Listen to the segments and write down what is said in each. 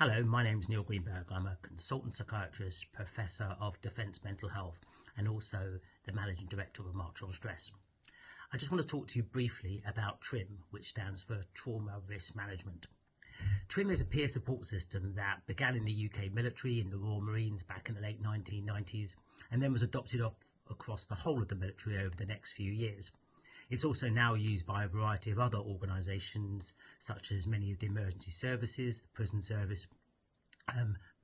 Hello, my name's Neil Greenberg. I'm a consultant psychiatrist, professor of defence mental health, and also the managing director of March on Stress. I just want to talk to you briefly about TRiM, which stands for Trauma Risk Management. TRiM is a peer support system that began in the UK military, in the Royal Marines back in the late 1990s, and then was adopted across the whole of the military over the next few years. It's also now used by a variety of other organisations, such as many of the emergency services, the prison service,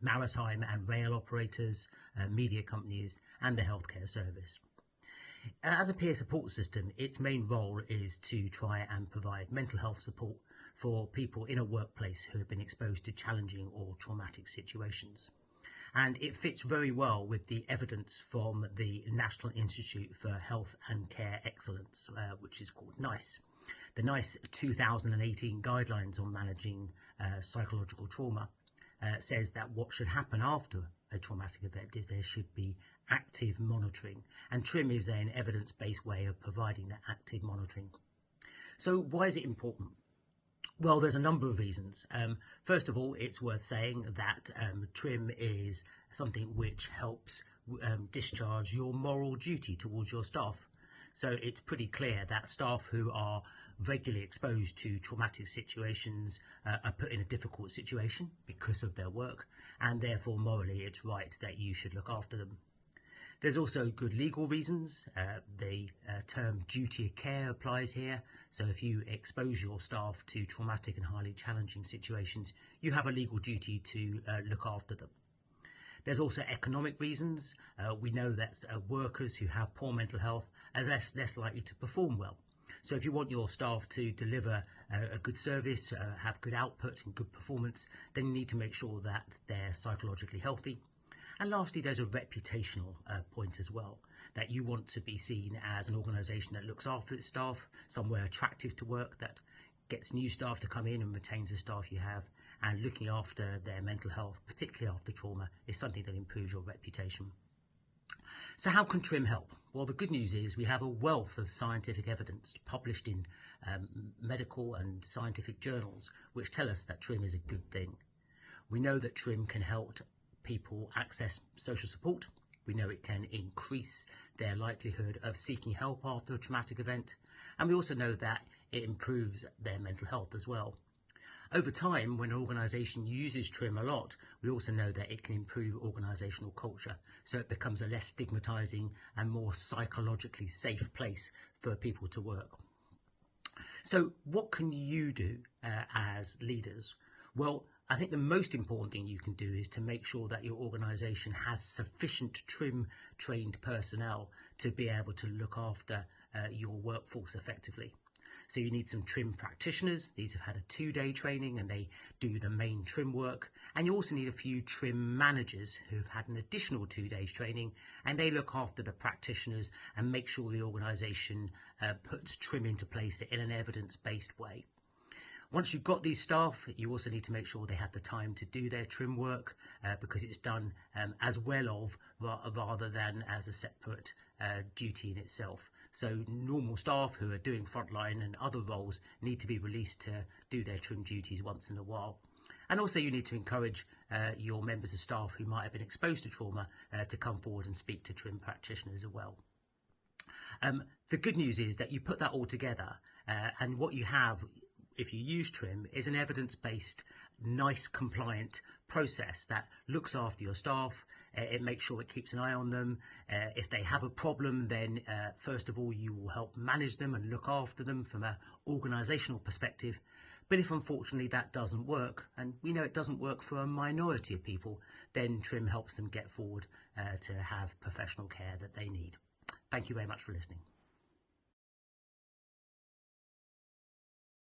maritime and rail operators, media companies, and the healthcare service. As a peer support system, its main role is to try and provide mental health support for people in a workplace who have been exposed to challenging or traumatic situations. And it fits very well with the evidence from the National Institute for Health and Care Excellence, which is called NICE. The NICE 2018 guidelines on managing psychological trauma says that what should happen after a traumatic event is there should be active monitoring, and TRiM is an evidence-based way of providing that active monitoring. So why is it important? Well, there's a number of reasons. First of all, it's worth saying that TRiM is something which helps discharge your moral duty towards your staff. So it's pretty clear that staff who are regularly exposed to traumatic situations are put in a difficult situation because of their work, and therefore morally it's right that you should look after them. There's also good legal reasons. The term duty of care applies here. So if you expose your staff to traumatic and highly challenging situations, you have a legal duty to look after them. There's also economic reasons. We know that workers who have poor mental health are less likely to perform well. So if you want your staff to deliver a good service, have good output and good performance, then you need to make sure that they're psychologically healthy. And lastly, there's a reputational point as well, that you want to be seen as an organisation that looks after its staff, somewhere attractive to work, that gets new staff to come in and retains the staff you have, and looking after their mental health, particularly after trauma, is something that improves your reputation. So how can TRiM help? Well, the good news is we have a wealth of scientific evidence published in medical and scientific journals which tell us that TRiM is a good thing. We know that TRiM can help people access social support. We know it can increase their likelihood of seeking help after a traumatic event, and we also know that it improves their mental health as well. Over time, when an organisation uses TRiM a lot, we also know that it can improve organisational culture, so it becomes a less stigmatising and more psychologically safe place for people to work. So what can you do as leaders? Well, I think the most important thing you can do is to make sure that your organisation has sufficient TRiM trained personnel to be able to look after your workforce effectively. So you need some TRiM practitioners. These have had a 2-day training and they do the main TRiM work. And you also need a few TRiM managers who've had an additional 2 days training, and they look after the practitioners and make sure the organisation puts TRiM into place in an evidence-based way. Once you've got these staff, you also need to make sure they have the time to do their TRiM work because it's done as well of rather than as a separate duty in itself. So normal staff who are doing frontline and other roles need to be released to do their TRiM duties once in a while. And also you need to encourage your members of staff who might have been exposed to trauma to come forward and speak to TRiM practitioners as well. The good news is that you put that all together and what you have, if you use TRiM, is an evidence-based, NICE compliant process that looks after your staff. It makes sure it keeps an eye on them. If they have a problem, then first of all, you will help manage them and look after them from an organisational perspective. But if unfortunately that doesn't work, and we know it doesn't work for a minority of people, then TRiM helps them get forward to have professional care that they need. Thank you very much for listening.